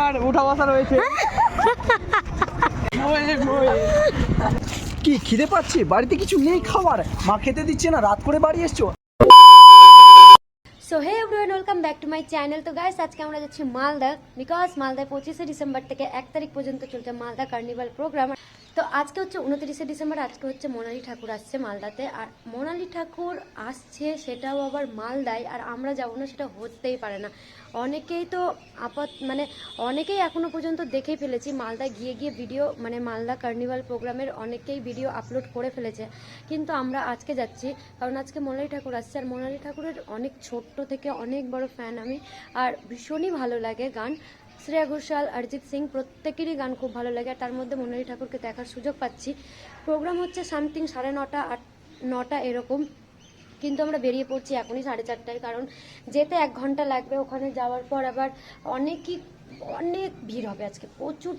তোমার উঠা বসা রয়েছে। কি খিদে পাচ্ছে? বাড়িতে কিছু নেই খাবার, মা খেতে দিচ্ছে না, রাত করে বাড়ি এসছো। So hey everyone, welcome back to my channel. তো গাইস, আজকে আমরা যাচ্ছি মালদা, বিকজ মালদায় 25শে ডিসেম্বর থেকে 1 তারিখ পর্যন্ত চলছে মালদা কার্নিভাল প্রোগ্রাম। তো আজকে হচ্ছে 29শে ডিসেম্বর, আজকে হচ্ছে মোনালি ঠাকুর আসছে মালদাতে। আর মোনালি ঠাকুর আসছে সেটাও আবার মালদায়, আর আমরা যাবো না সেটা হতেই পারে না। অনেকেই তো অনেকেই এখনো পর্যন্ত দেখেই ফেলেছি মালদায় গিয়ে ভিডিও, মানে মালদা কার্নিভাল প্রোগ্রামের অনেকেই ভিডিও আপলোড করে ফেলেছে, কিন্তু আমরা আজকে যাচ্ছি কারণ আজকে মোনালি ঠাকুর আসছে। আর মোনালি ঠাকুরের অনেক ছোট্ট থেকে অনেক বড় ফ্যান আমি, আর ভীষণই ভালো লাগে গান। শ্রেয়া ঘোষাল, অরিজিৎ সিং প্রত্যেকেরই গান খুব ভালো লাগে, আর তার মধ্যে মোনালি ঠাকুরকে দেখার সুযোগ পাচ্ছি। প্রোগ্রাম হচ্ছে সামথিং 9:30 8-9 এরকম, কিন্তু আমরা বেরিয়ে পড়ছি এখনই 4:30টায়, কারণ যেতে 1 ঘন্টা লাগবে। ওখানে যাওয়ার পর আবার অনেক ভিড় হবে আজকে,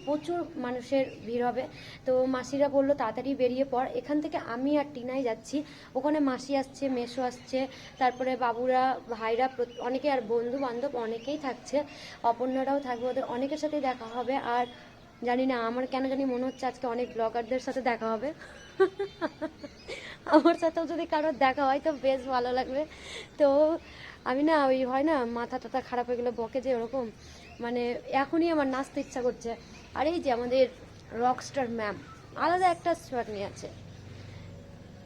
প্রচুর মানুষের ভিড় হবে। তো মাসিরা বললো তাড়াতাড়ি বেরিয়ে পড়। এখান থেকে আমি আর টিনাই যাচ্ছি, ওখানে মাসি আসছে, মেসো আসছে, তারপরে বাবুরা, ভাইরা, অনেকে, আর বন্ধু বান্ধব অনেকেই থাকছে, অপর্ণারাও থাকবে, ওদের অনেকের সাথেই দেখা হবে। আর জানি না, আমার কেন জানি মনে হচ্ছে আজকে অনেক ব্লগারদের সাথে দেখা হবে। আমার সাথেও যদি কারোর দেখা হয় তো বেশ ভালো লাগবে। তো আমি না, ওই হয় না মাথা টাথা খারাপ হয়ে গেলে বকে যে, ওরকম মানে এখনই আমার নাচতে ইচ্ছা করছে। আর এই যে আমাদের রকস্টার ম্যাম আলাদা একটা স্টার্ট নিয়ে আছে।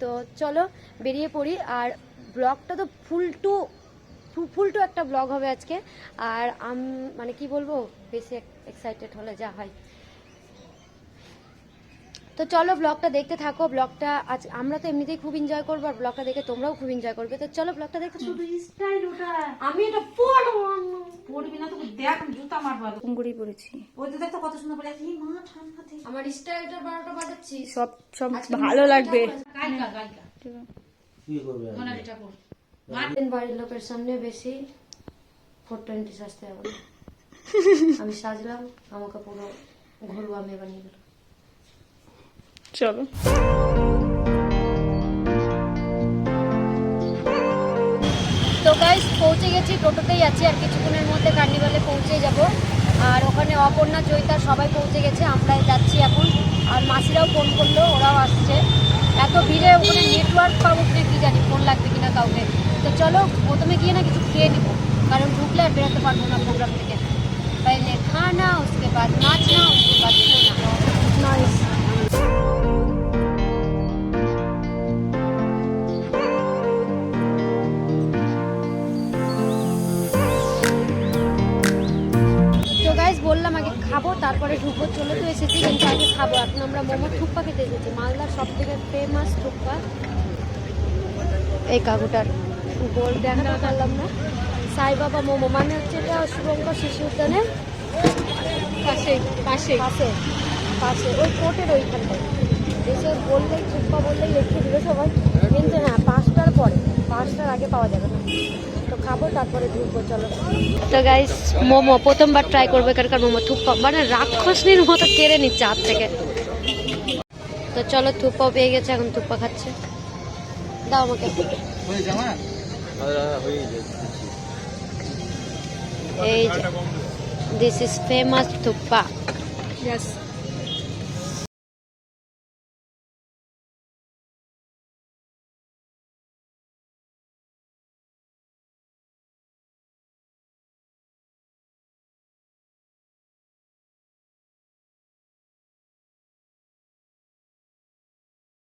তো চলো বেরিয়ে পড়ি। আর ব্লগটা তো ফুল টু একটা ব্লগ হবে আজকে। আর মানে কি বলবো, বেশি এক্সাইটেড হলে যা হয়। তো চলো ব্লগটা দেখতে থাকো। ব্লগটা আজ আমরা তো এমনিতেই খুব এনজয় করবো, আর ব্লগটা দেখে তোমরাও খুব এনজয় করবে। তো চলো ব্লগটা দেখতে। শুধু স্টাইল ওটা, আমি এটা পরবো পড়বি না তো দেখ, জুতা মারবা। কুঙ্গুড়ি পরেছি, ওই তো দেখো কত সুন্দর পড়ে আছে। এই মা ঠান্ডা থেকে আমার স্টাইলটা 12টা বাজাচ্ছি, সব ভালো লাগবে। গায়িকা কি করবে আর? মোনালি ঠাকুর বাড়ির লোকের সামনে বেশি 420 সাজতে হবে না। আমি সাজলাম, আমাকে পুরো ঘরোয়া মেয়ে বানিয়ে দিল। চলো তো গাইস, পৌঁছে গেছি, টোটোতেই আছি, আর কিছুক্ষণের মধ্যে কার্নিভালে পৌঁছে যাব। আর ওখানে অপর্ণা, জয়িতা সবাই পৌঁছে গেছে, আমরা যাচ্ছি এখন। আর মাসিরাও ফোন করলো, ওরাও আসছে। এত ভিড়ে ওখানে নেটওয়ার্ক পাবো কিনা কি জানি, ফোন লাগবে কিনা কাউকে। তো চলো প্রথমে গিয়ে না কিছু খেয়ে নিব, কারণ ঢুকলে আর বেরোতে পারবো না প্রোগ্রাম থেকে। পহলে খানা, उसके बाद नाचना, उसके बाद सोना। नाइस। বললাম আগে খাবো তারপরে ঢুকবো, চলে তো এসেছি, কিন্তু আগে খাবো। এখন আমরা মোমো থুপ্পা খেতে এসেছি, মালদার সব থেকে ফেমাস থুপ্পা। এই কাকুটার গোল দেখাতে পারলাম না। সাই বাবা মোমো, মানে হচ্ছে এটা শুভঙ্কর শিশু উদ্যানের পাশে ওই কোর্টের ওইখানটায় এসে বললেই, থুপ্পা বললেই লিখে দিল সবাই। কিন্তু হ্যাঁ, 5টার পরে, 5টার আগে পাওয়া যাবে না। তো খাবো তারপরে ঢুকবো, চলো। তো গাইস, মোমো প্রথমবার ট্রাই করবো এখানকার মোমো। থুপ্পা মানে রাক্ষসনীর মতো কেড়ে নিচ্ছে হাত থেকে। তো চলো, থুপ্পাও পেয়ে গেছে, এখন থুপ্পা খাচ্ছে। দাও আমাকে। এই যে, this is famous thukpa. Yes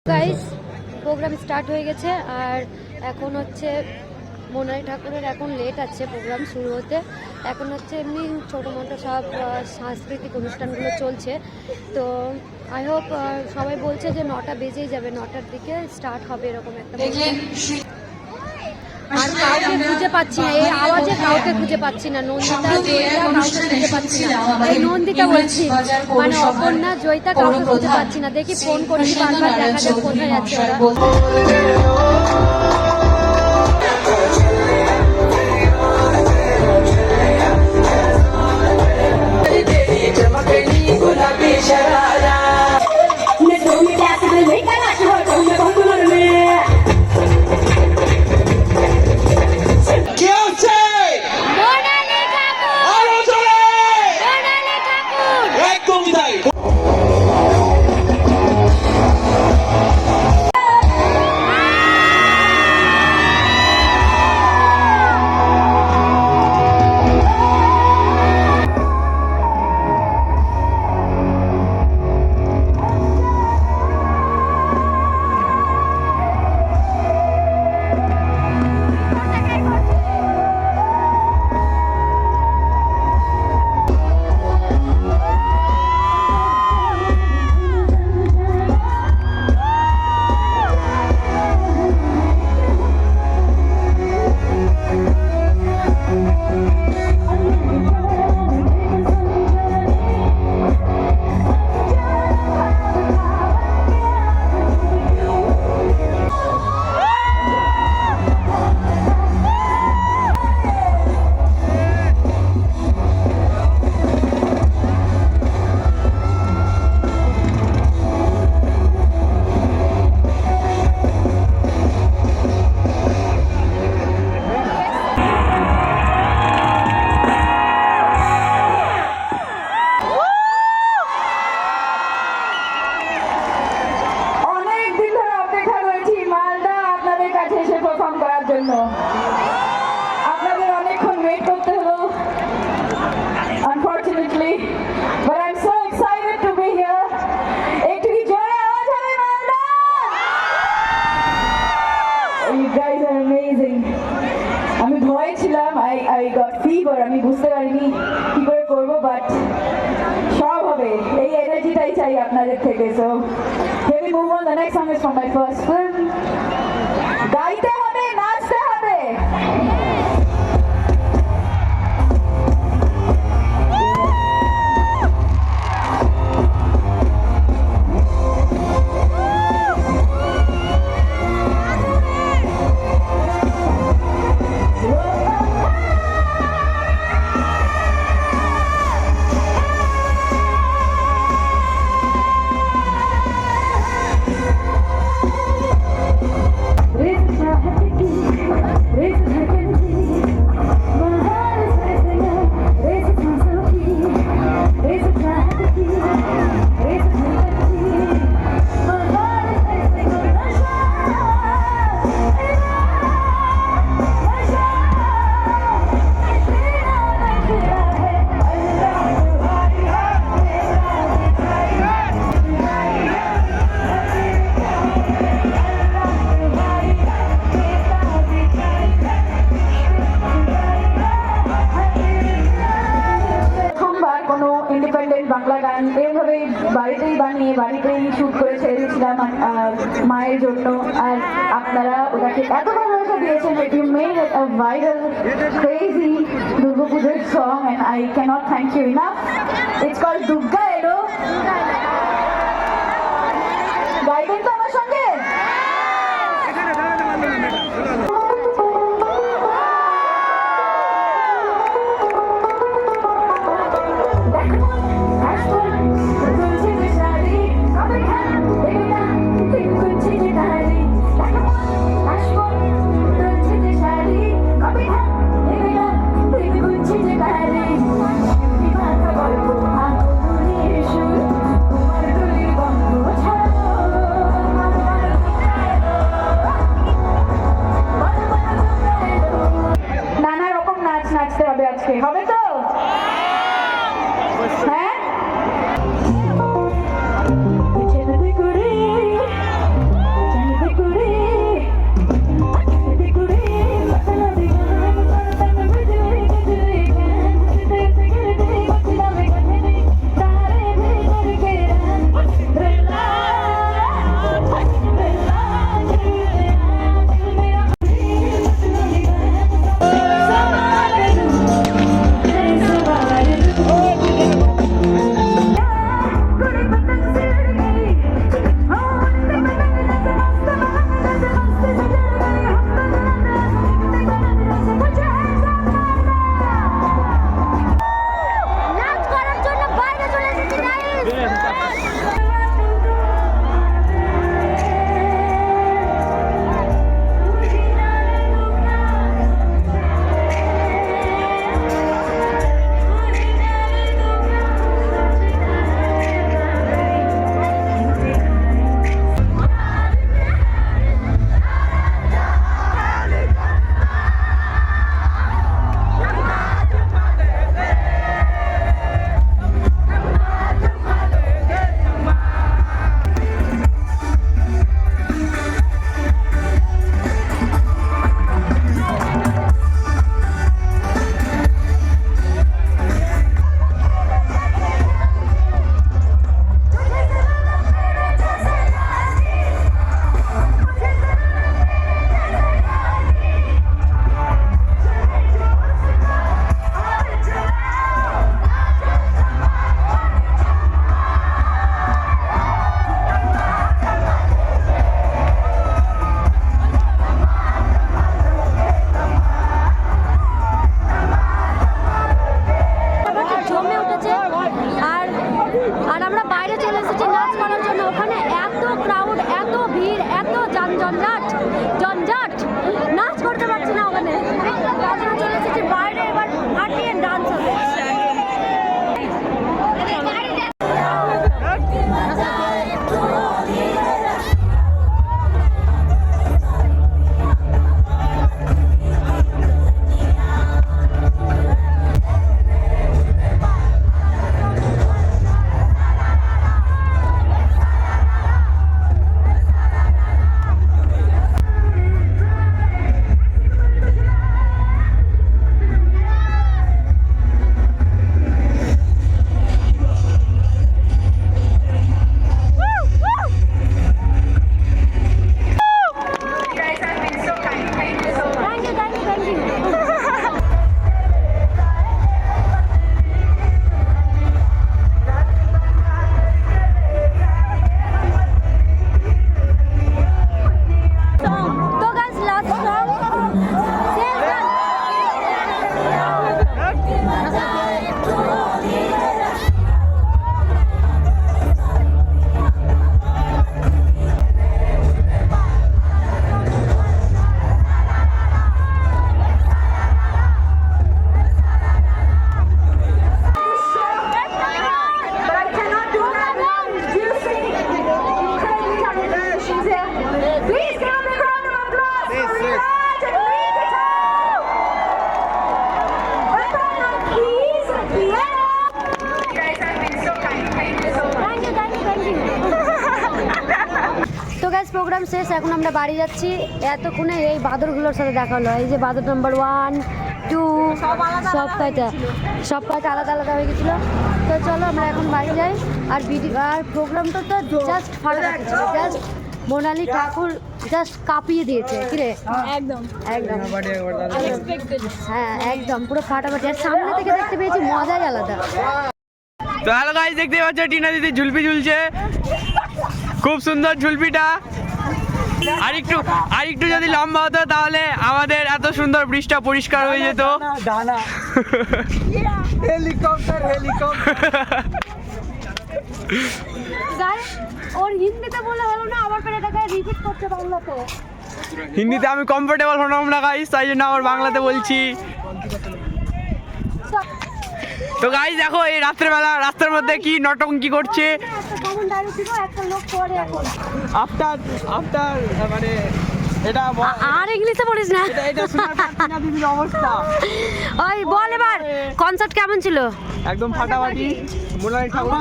guys, program start হয়ে গেছে। আর এখন হচ্ছে মোনালি ঠাকুরের এখন লেট আছে প্রোগ্রাম শুরু হতে। এখন হচ্ছে এমনি ছোটো মোটো সব সাংস্কৃতিক অনুষ্ঠানগুলো চলছে। তো আই হোপ, সবাই বলছে যে 9টা বেজেই যাবে, 9টার দিকে স্টার্ট হবে, এরকম একটা। আর কাউকে খুঁজে পাচ্ছি না, এই আওয়াজে কাউকে খুঁজে পাচ্ছি না। নন্দিতা, জয়িতা কাউকে খুঁজে পাচ্ছি না। এই নন্দিতা বলছি, মানে অপর্ণা, জয়িতা কাউকে খুঁজে পাচ্ছি না। দেখি ফোন করছি বারবার, দেখা যাক কোথায় আছে ওরা। মোনালি ঠাকুর আই গট ফিভার, আমি বুঝতে পারিনি কি করে করবো, বাট সব হবে, এই এনার্জিটাই চাই আপনাদের থেকে। So here we move on, the next song is from my first film. গাইতে হবে, নাচতে হবে। ইন্ডিপেন্ডেন্ট বাংলা গান এভাবেই বাড়িতেই বানিয়ে বাড়িতেই শুট করে ছেড়ে দিয়েছিলাম মায়ের জন্য। আর আপনারা ওটাকে এত ভালোবাসা দিয়েছেন, that you made it a viral crazy Durga পুজোর song and I cannot thank you enough. It's called Durga এলো। গাইবেন তো আমার সঙ্গে? প্রোগ্রাম শেষ, এখন আমরা বাড়ি যাচ্ছি। এতক্ষণে এই বাদরগুলোর সাথে দেখা হলো। এই যে বাদর নাম্বার 1, 2 সব কয়টা আলাদা আলাদা হয়ে গেছিলো। তো চলো আমরা এখন বাড়ি যাই। আর প্রোগ্রামটা তো জাস্ট ফাটাফাটি ছিল, জাস্ট মোনালি ঠাকুর জাস্ট কাঁপিয়ে দিয়েছে। কিরে একদম একদম আনএক্সপেক্টেড। হ্যাঁ একদম পুরো ফাটাফাটি। আর সামনে থেকে দেখতে পেয়েছি মজাই আলাদা। তো হ্যালো গাইস, দেখতে পাচ্ছ টিনা দিদি ঝুলপি ঝুলছে, খুব সুন্দর ঝুলপিটা। আর একটু যদি লম্বা হতো তাহলে আমাদের এত সুন্দর ব্রিজটা পরিষ্কার হয়ে যেত। ডানা হেলিকপ্টার গাইস ওর হিন্দিতে বলে হলো না, আবার ফের এটাকে রিপিট করতে বাংলাতে। হিন্দিতে আমি কমফোর্টেবল হলাম না গাইস, তাই জন্য আবার বাংলাতে বলছি। তো গাইস দেখো এই রাত্রেবেলা রাস্তার মধ্যে কি নটঙ্কি করছে। কমন ডায়লগ ছিল, একটা লোক পড়ে এখন। আফটার মানে এটা আর ইংলিশে বলিস না। এটা শোনার পর টিনা দিদির অবস্থা। ওই বল এবার কনসার্ট কেমন ছিল? একদম ফাটাফাটি। মোনালি ঠাকুর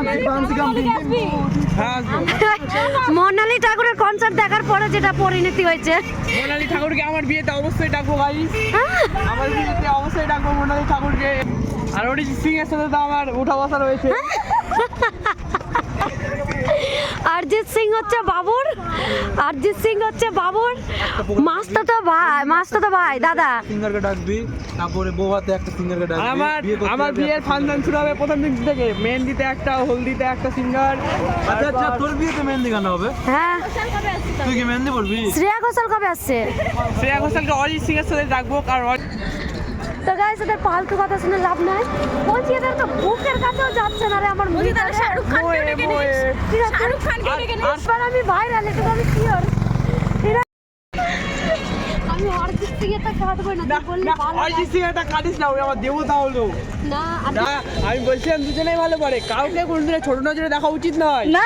হ্যাঁ, মোনালি ঠাকুরের কনসার্ট দেখার পরে যেটা পরিণতি হয়েছে। মোনালি ঠাকুরকে আমার বিয়েতে অবশ্যই ডাকবো গাইস, আমার বিয়েতে অবশ্যই ডাকবো মোনালি ঠাকুরকে। আর অরিজিৎ সিং এর সাথে তো আমার উঠা বসা রয়েছে। অরিজিৎ সিং হচ্ছে বাবুর মাস্তাতো ভাই দাদা। সিঙ্গারকে ডাকবি, তারপরে বৌভাতে একটা সিঙ্গারকে আর ডাকবি। আমার বিয়ের ফাংশন শুরু হবে প্রথম দিন থেকে, মেহেন্দিতে একটা, হলদিতে একটা সিঙ্গার। আচ্ছা তোর বিয়েতে মেহেন্দি গান হবে, হ্যাঁ তুই কি মেহেন্দি পড়বি? শ্রেয়া ঘোষাল কবে আসছে? শ্রেয়া ঘোষালকে অরিজিৎ সিং এর সাথে ডাকবো। কারণ তো গাইস এদের ফালতু কথা শুনে লাভ নাই। বলছি এদের তো বুকের কাছেও যাচ্ছে না রে আমার মুভি। শাহরুখ খানকে ডেকে নিস, শাহরুখ খানকে ডেকে নিস। আর আমি ভাইরাল, এটা আমি শিওর। আমি অরিজিৎ সিং এর কাটবো না, তুই বললি ভালো অরিজিৎ সিং এটা কাটিস না, ওই আমার দেবতা হলো না। না। আমি বলছিলাম দুজনেই ভালো পারে, কাউকে কোনোদিনও ছোট নজরে দেখা উচিত নয়। না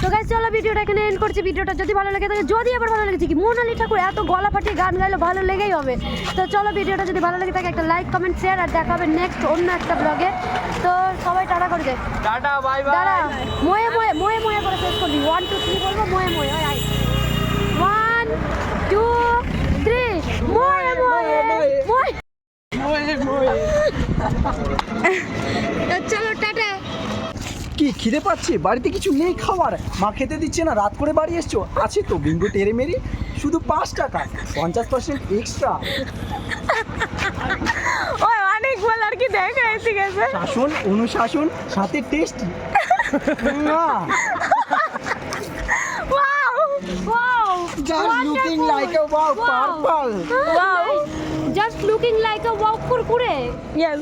তো গাইস চলো ভিডিওটা এখানে এন্ড করছি। ভিডিওটা যদি ভালো লাগে থাকে, যদি আবার ভালো লেগেছে কি মোনালি ঠাকুর এত গলা ফাটিয়ে গান গাইলে ভালো লেগেই হবে। তো চলো ভিডিওটা যদি ভালো লাগে থাকে একটা লাইক কমেন্ট শেয়ার, আর দেখা হবে নেক্সট অন্য একটা ব্লগে। তো সবাই টাটা করে দে। টাটা বাই দাঁড়া বাই। মোয়ে করে শেষ করবি। 1 2 3 বলবো, মোয়ে 1 2 3 মোয়ে। তো চলো টাটা। কি খিদে পাচ্ছে? বাড়িতে কিছু নেই খাবার, মা খেতে দিচ্ছে না, রাত করে বাড়ি এসছো। আছে তো বিঙ্গো টেরে মেরি, শুধু 5 টাকা, 50% এক্সট্রা। ওই অনেক বল আর কি দেখ এসে গেছে। শাসন অনুশাসন সাথে tasty. Wow! Just looking like a wow, purple. Wow! Just looking like a wow kurkure. Yes.